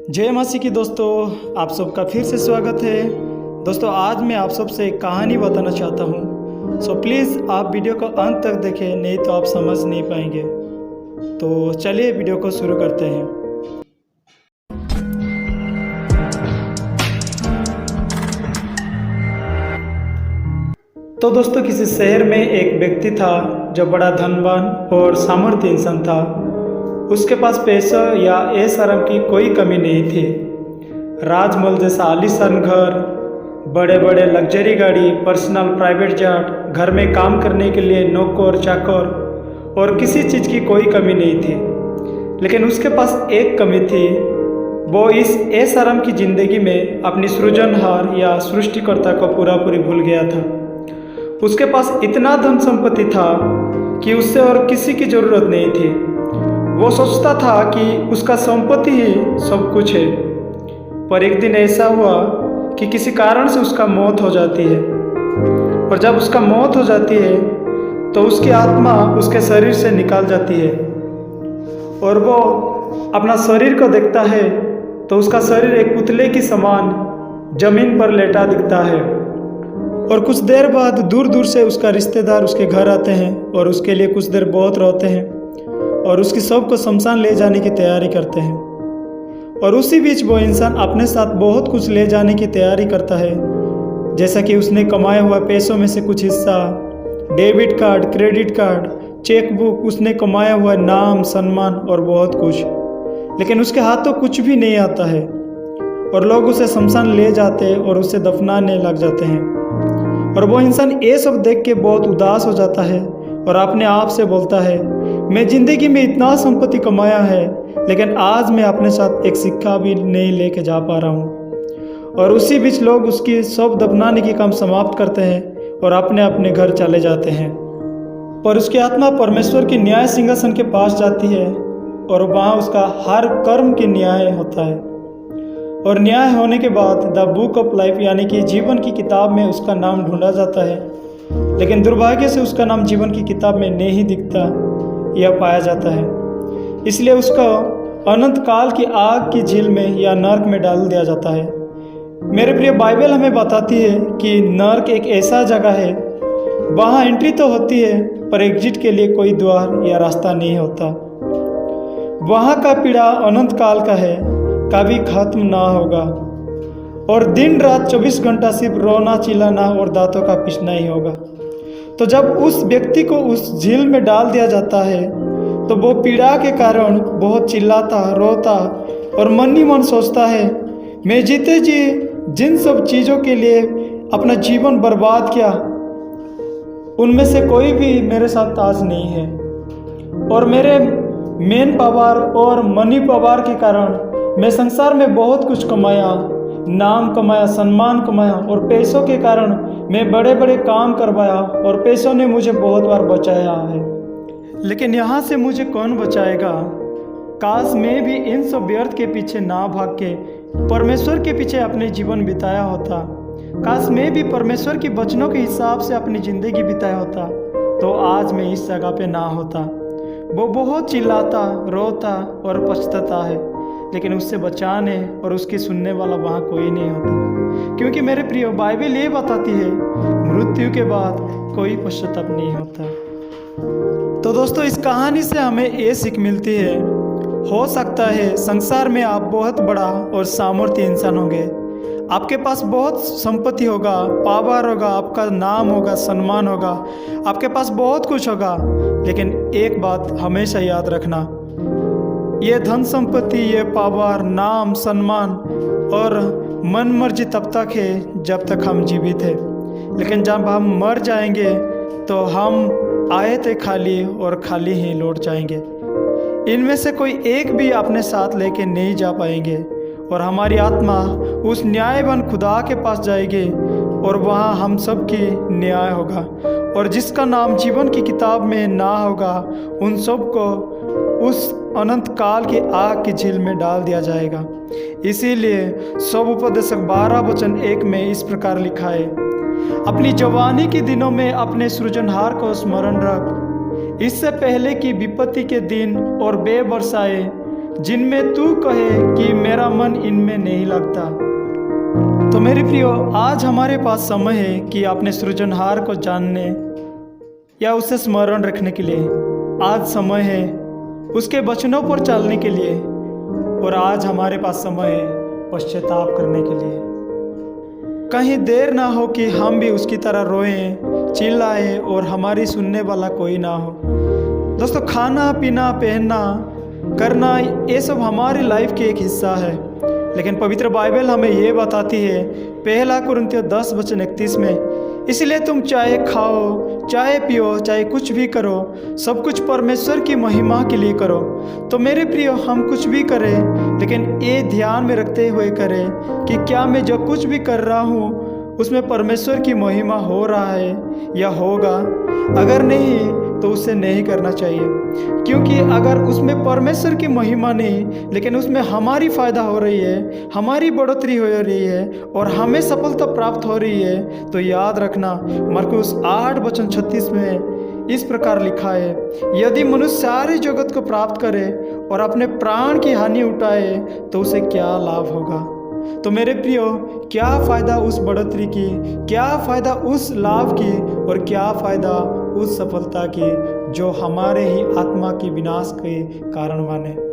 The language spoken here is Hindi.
जय मसीह की दोस्तों, आप सबका फिर से स्वागत है। दोस्तों, आज मैं आप सबसे एक कहानी बताना चाहता हूँ। सो प्लीज़ आप वीडियो को अंत तक देखें, नहीं तो आप समझ नहीं पाएंगे। तो चलिए वीडियो को शुरू करते हैं। तो दोस्तों, किसी शहर में एक व्यक्ति था जो बड़ा धनवान और सामर्थ्य इंसान था। उसके पास पैसा या ऐश आराम की कोई कमी नहीं थी। राजमहल जैसा आलीशान घर, बड़े बड़े लग्जरी गाड़ी, पर्सनल प्राइवेट जेट, घर में काम करने के लिए नौकर चाकर और किसी चीज़ की कोई कमी नहीं थी। लेकिन उसके पास एक कमी थी। वो इस ऐश आराम की ज़िंदगी में अपनी सृजनहार या सृष्टिकर्ता को पूरी भूल गया था। उसके पास इतना धन संपत्ति था कि उससे और किसी की ज़रूरत नहीं थी। वो सोचता था कि उसका संपत्ति ही सब कुछ है। पर एक दिन ऐसा हुआ कि किसी कारण से उसका मौत हो जाती है। और जब उसका मौत हो जाती है तो उसकी आत्मा उसके शरीर से निकाल जाती है। और वो अपना शरीर को देखता है तो उसका शरीर एक पुतले की समान जमीन पर लेटा दिखता है। और कुछ देर बाद दूर दूर से उसका रिश्तेदार उसके घर आते हैं और उसके लिए कुछ देर बहुत रोते हैं और उसकी शव को शमशान ले जाने की तैयारी करते हैं। और उसी बीच वो इंसान अपने साथ बहुत कुछ ले जाने की तैयारी करता है, जैसा कि उसने कमाए हुआ पैसों में से कुछ हिस्सा, debit card, credit card, chequebook, उसने कमाया हुआ नाम, सम्मान और बहुत कुछ। लेकिन उसके हाथों कुछ भी नहीं आता है और लोग उसे शमशान ले जाते और उसे दफनाने लग जाते हैं। और वो इंसान ये सब देख के बहुत उदास हो जाता है और अपने आप से बोलता है, मैं ज़िंदगी में इतना संपत्ति कमाया है, लेकिन आज मैं अपने साथ एक सिक्का भी नहीं लेके जा पा रहा हूँ। और उसी बीच लोग उसकी शव दफनाने की काम समाप्त करते हैं और अपने अपने घर चले जाते हैं। पर उसकी आत्मा परमेश्वर की न्याय सिंहासन के पास जाती है और वहाँ उसका हर कर्म की न्याय होता है। और न्याय होने के बाद द बुक ऑफ लाइफ यानी कि जीवन की किताब में उसका नाम ढूंढा जाता है। लेकिन दुर्भाग्य से उसका नाम जीवन की किताब में नहीं दिखता या पाया जाता है। इसलिए उसका अनंत काल की आग की झील में या नर्क में डाल दिया जाता है। मेरे प्रिय, बाइबल हमें बताती है कि नर्क एक ऐसा जगह है, वहाँ एंट्री तो होती है पर एग्जिट के लिए कोई द्वार या रास्ता नहीं होता। वहाँ का पीड़ा अनंत काल का है, कभी खत्म ना होगा। और दिन रात 24 घंटा सिर्फ रोना चिल्लाना और दांतों का पिसना ही होगा। तो जब उस व्यक्ति को उस झील में डाल दिया जाता है तो वो पीड़ा के कारण बहुत चिल्लाता, रोता और मन ही मन सोचता है, मैं जीते जी जिन सब चीज़ों के लिए अपना जीवन बर्बाद किया, उनमें से कोई भी मेरे साथ आज नहीं है। और मेरे मेन पावर और मनी पावर के कारण मैं संसार में बहुत कुछ कमाया, नाम कमाया, सम्मान कमाया और पैसों के कारण मैं बड़े बड़े काम करवाया और पैसों ने मुझे बहुत बार बचाया है। लेकिन यहाँ से मुझे कौन बचाएगा? काश मैं भी इन सब व्यर्थ के पीछे ना भाग के परमेश्वर के पीछे अपने जीवन बिताया होता। काश मैं भी परमेश्वर के वचनों के हिसाब से अपनी ज़िंदगी बिताया होता तो आज मैं इस जगह पे ना होता। वो बहुत चिल्लाता, रोता और पछताता है, लेकिन उससे बचाने और उसकी सुनने वाला वहाँ कोई नहीं होता। क्योंकि मेरे प्रिय, बाइबल ये बताती है मृत्यु के बाद कोई पश्चाताप नहीं होता। तो दोस्तों, इस कहानी से हमें ये सीख मिलती है, हो सकता है संसार में आप बहुत बड़ा और सामर्थ्य इंसान होंगे, आपके पास बहुत संपत्ति होगा, पावर होगा, आपका नाम होगा, सम्मान होगा, आपके पास बहुत कुछ होगा। लेकिन एक बात हमेशा याद रखना, ये धन संपत्ति, ये पावर, नाम, सम्मान और मन मर्जी तब तक है जब तक हम जीवित हैं। लेकिन जब हम मर जाएंगे तो हम आए थे खाली और खाली ही लौट जाएंगे। इनमें से कोई एक भी अपने साथ लेके नहीं जा पाएंगे और हमारी आत्मा उस न्यायवान खुदा के पास जाएगी और वहाँ हम सब की न्याय होगा। और जिसका नाम जीवन की किताब में ना होगा, उन सब को उस अनंत काल की आग की झील में डाल दिया जाएगा। इसीलिए सब उपदेशक 12:1 में इस प्रकार लिखा है, अपनी जवानी के दिनों में अपने सृजनहार को स्मरण रख, इससे पहले कि विपत्ति के दिन और बेवर्ष आए, जिनमें तू कहे कि मेरा मन इनमें नहीं लगता। तो मेरे प्रियो, आज हमारे पास समय है कि अपने सृजनहार को जानने या उसे स्मरण रखने के लिए। आज समय है उसके वचनों पर चलने के लिए, और आज हमारे पास समय है पश्चाताप करने के लिए। कहीं देर ना हो कि हम भी उसकी तरह रोएं, चिल्लाएं और हमारी सुनने वाला कोई ना हो। दोस्तों, खाना पीना पहनना करना ये सब हमारी लाइफ के एक हिस्सा है, लेकिन पवित्र बाइबल हमें ये बताती है, पहला कुरिन्थियों 10:31 में, इसलिए तुम चाहे खाओ चाहे पियो चाहे कुछ भी करो, सब कुछ परमेश्वर की महिमा के लिए करो। तो मेरे प्रियो, हम कुछ भी करें, लेकिन ये ध्यान में रखते हुए करें कि क्या मैं जो कुछ भी कर रहा हूँ उसमें परमेश्वर की महिमा हो रहा है या होगा। अगर नहीं तो उसे नहीं करना चाहिए, क्योंकि अगर उसमें परमेश्वर की महिमा नहीं लेकिन उसमें हमारी फ़ायदा हो रही है, हमारी बढ़ोतरी हो रही है और हमें सफलता प्राप्त हो रही है, तो याद रखना, मरकुस 8:36 में इस प्रकार लिखा है, यदि मनुष्य सारे जगत को प्राप्त करे और अपने प्राण की हानि उठाए तो उसे क्या लाभ होगा। तो मेरे प्रियो, क्या फ़ायदा उस बढ़ोतरी की, क्या फ़ायदा उस लाभ की और क्या फ़ायदा उस सफलता की जो हमारे ही आत्मा की विनाश के कारण बने।